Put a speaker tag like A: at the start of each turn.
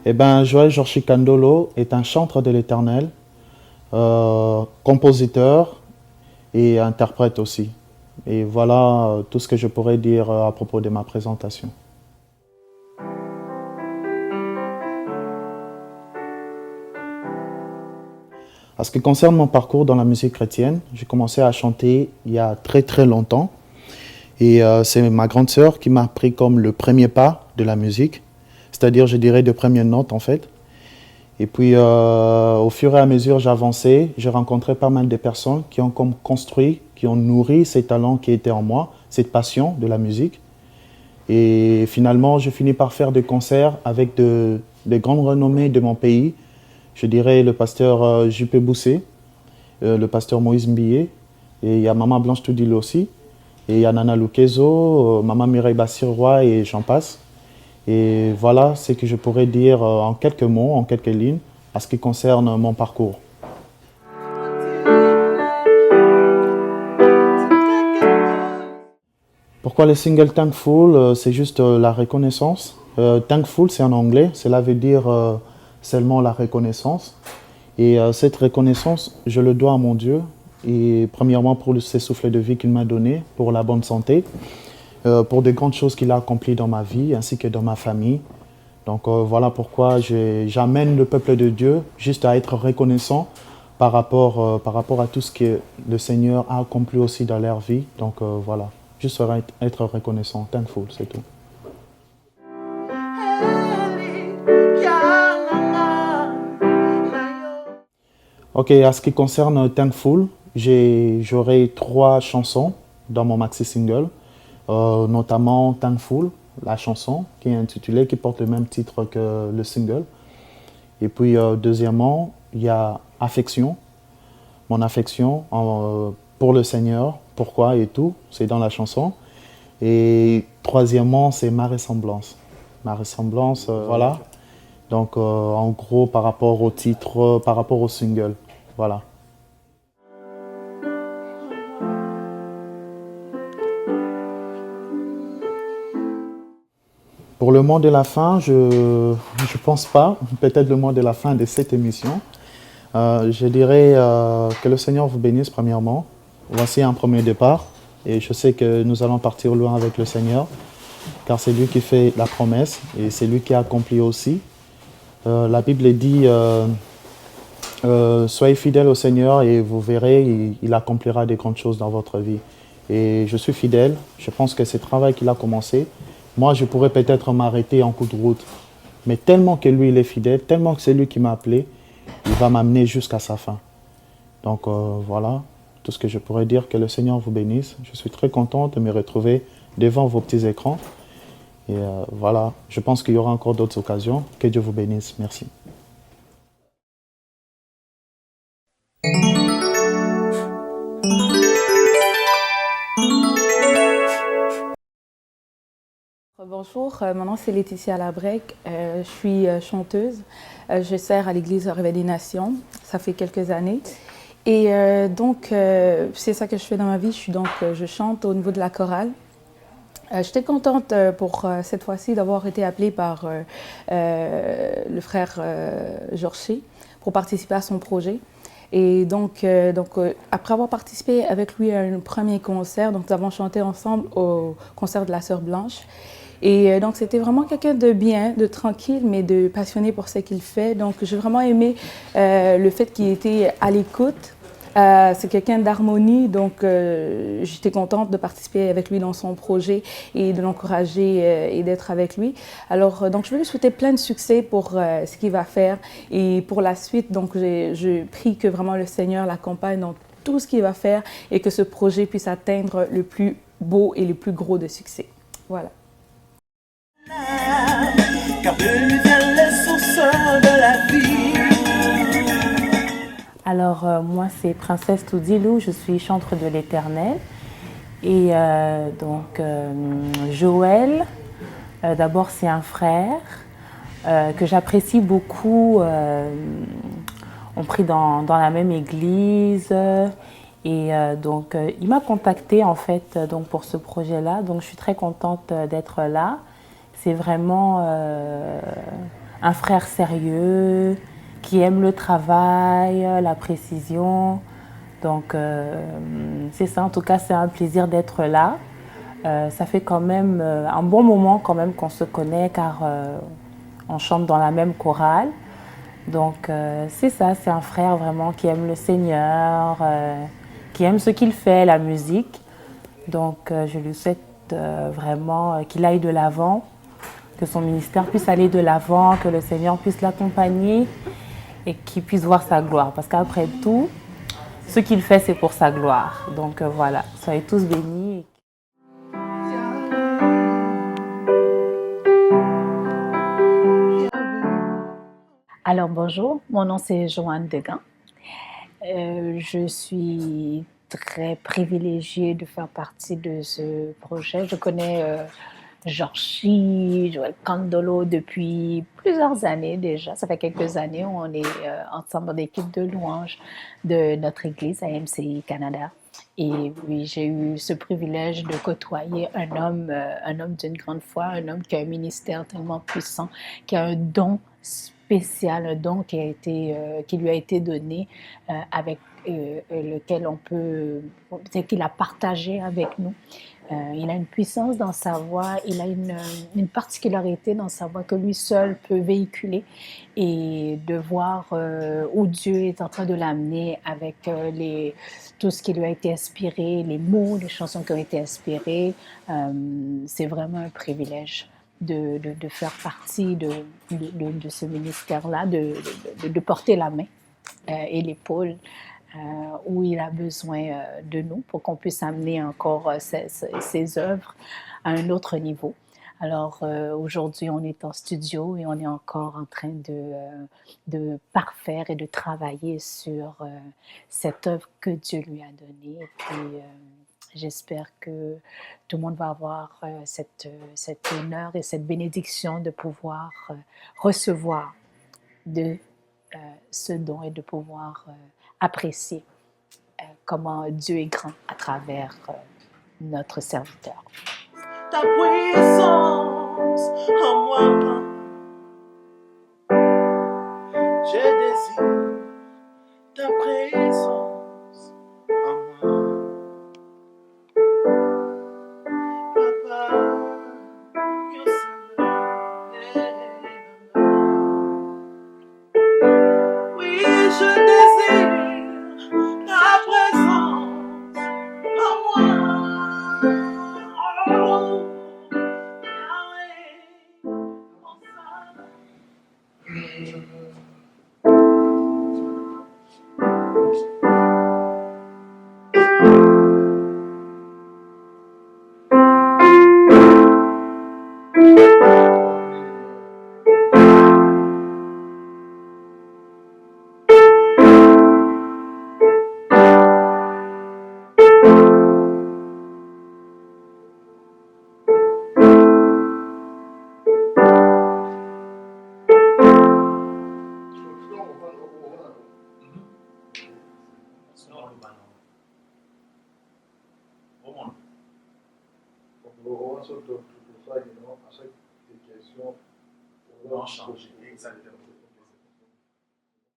A: Eh ben, Joël Jorchikandolo est un chantre de l'Éternel, compositeur et interprète aussi. Et voilà tout ce que je pourrais dire à propos de ma présentation. En ce qui concerne mon parcours dans la musique chrétienne, j'ai commencé à chanter il y a très très longtemps. Et c'est ma grande sœur qui m'a appris comme le premier pas de la musique, c'est-à-dire je dirais de premières notes en fait. Et puis au fur et à mesure j'avançais, j'ai rencontré pas mal de personnes qui ont comme construit, qui ont nourri ces talents qui étaient en moi, cette passion de la musique. Et finalement, je finis par faire des concerts avec de grandes renommées de mon pays. Je dirais le pasteur Juppé Boussé, le pasteur Moïse Mbillet, et il y a Maman Blanche Toudil aussi, et il y a Nana Lukezo, Maman Mireille Bassirois et j'en passe. Et voilà ce que je pourrais dire en quelques mots, en quelques lignes, à ce qui concerne mon parcours. Pourquoi le single Thankful? C'est juste la reconnaissance. Thankful, c'est en anglais, cela veut dire seulement la reconnaissance. Et cette reconnaissance, je le dois à mon Dieu. Et premièrement pour ces souffles de vie qu'il m'a donné, pour la bonne santé, pour des grandes choses qu'il a accomplies dans ma vie, ainsi que dans ma famille. Donc voilà pourquoi j'amène le peuple de Dieu juste à être reconnaissant par rapport à tout ce que le Seigneur a accompli aussi dans leur vie. Donc voilà, juste être reconnaissant, thankful, c'est tout. Ok, à ce qui concerne Thankful, j'aurai 3 chansons dans mon maxi single, notamment Thankful, la chanson qui est intitulée, qui porte le même titre que le single. Et puis deuxièmement, il y a Affection, mon affection pour le Seigneur, pourquoi et tout, c'est dans la chanson. Et troisièmement, c'est Ma ressemblance. Ma ressemblance, voilà. Donc en gros, par rapport au titre, par rapport au single, voilà. Pour le mot de la fin, je ne pense pas, peut-être le mot de la fin de cette émission. Je dirais que le Seigneur vous bénisse premièrement. Voici un premier départ et je sais que nous allons partir loin avec le Seigneur car c'est lui qui fait la promesse et c'est lui qui a accompli aussi. La Bible dit soyez fidèles au Seigneur et vous verrez, il accomplira des grandes choses dans votre vie. Et je suis fidèle, je pense que c'est le travail qu'il a commencé. Moi, je pourrais peut-être m'arrêter en cours de route, mais tellement que lui, il est fidèle, tellement que c'est lui qui m'a appelé, il va m'amener jusqu'à sa fin. Donc voilà, tout ce que je pourrais dire, que le Seigneur vous bénisse. Je suis très content de me retrouver devant vos petits écrans. Et voilà, je pense qu'il y aura encore d'autres occasions. Que Dieu vous bénisse. Merci.
B: Bonjour, mon nom c'est Laetitia Labrec, je suis chanteuse, je sers à l'Église Réveil des Nations, ça fait quelques années. Et donc, c'est ça que je fais dans ma vie, je chante au niveau de la chorale. J'étais contente pour cette fois-ci d'avoir été appelée par le frère Jorché pour participer à son projet. Et donc, après avoir participé avec lui à un premier concert, donc nous avons chanté ensemble au concert de la Sœur Blanche. Et donc, c'était vraiment quelqu'un de bien, de tranquille, mais de passionné pour ce qu'il fait. Donc, j'ai vraiment aimé le fait qu'il était à l'écoute. C'est quelqu'un d'harmonie, donc j'étais contente de participer avec lui dans son projet et de l'encourager et d'être avec lui. Alors, donc, je veux lui souhaiter plein de succès pour ce qu'il va faire et pour la suite. Donc, je prie que vraiment le Seigneur l'accompagne dans tout ce qu'il va faire et que ce projet puisse atteindre le plus beau et le plus gros de succès. Voilà.
C: Car de lui vient les sources de la vie.
D: Alors, moi, c'est Princesse Toudilou, je suis chantre de l'Éternel. Et Joël, d'abord, c'est un frère que j'apprécie beaucoup. On prie dans la même église. Et il m'a contactée, en fait, pour ce projet-là. Donc, je suis très contente d'être là. C'est vraiment un frère sérieux, qui aime le travail, la précision. Donc c'est ça, en tout cas c'est un plaisir d'être là. Ça fait quand même un bon moment quand même qu'on se connaît car on chante dans la même chorale. Donc c'est ça, c'est un frère vraiment qui aime le Seigneur, qui aime ce qu'il fait, la musique. Donc je lui souhaite vraiment qu'il aille de l'avant, que son ministère puisse aller de l'avant, que le Seigneur puisse l'accompagner et qu'il puisse voir sa gloire. Parce qu'après tout, ce qu'il fait, c'est pour sa gloire. Donc voilà, soyez tous bénis.
E: Alors bonjour, mon nom c'est Joanne Degan. Je suis très privilégiée de faire partie de ce projet. Je connais Georgie, Joël Candolo depuis plusieurs années déjà. Ça fait quelques années, on est ensemble en équipe de louange de notre église à MCI Canada. Et oui, j'ai eu ce privilège de côtoyer un homme d'une grande foi, un homme qui a un ministère tellement puissant, qui a un don spécial, un don qui lui a été donné avec lequel qu'il a partagé avec nous. Il a une puissance dans sa voix, il a une particularité dans sa voix que lui seul peut véhiculer et de voir où Dieu est en train de l'amener avec tout ce qui lui a été inspiré, les mots, les chansons qui ont été inspirées. C'est vraiment un privilège de faire partie de ce ministère-là, de porter la main et l'épaule où il a besoin de nous pour qu'on puisse amener encore ses œuvres à un autre niveau. Alors aujourd'hui, on est en studio et on est encore en train de parfaire et de travailler sur cette œuvre que Dieu lui a donnée. Et puis, j'espère que tout le monde va avoir cet honneur et cette bénédiction de pouvoir recevoir de ce don et de pouvoir apprécier comment Dieu est grand à travers notre serviteur.
C: Ta puissance en moi, je désire ta présence en moi. Papa, yo oui, je désire ta présence en moi. Oh, Yahweh, mon Saint.
F: On va changer, exactement.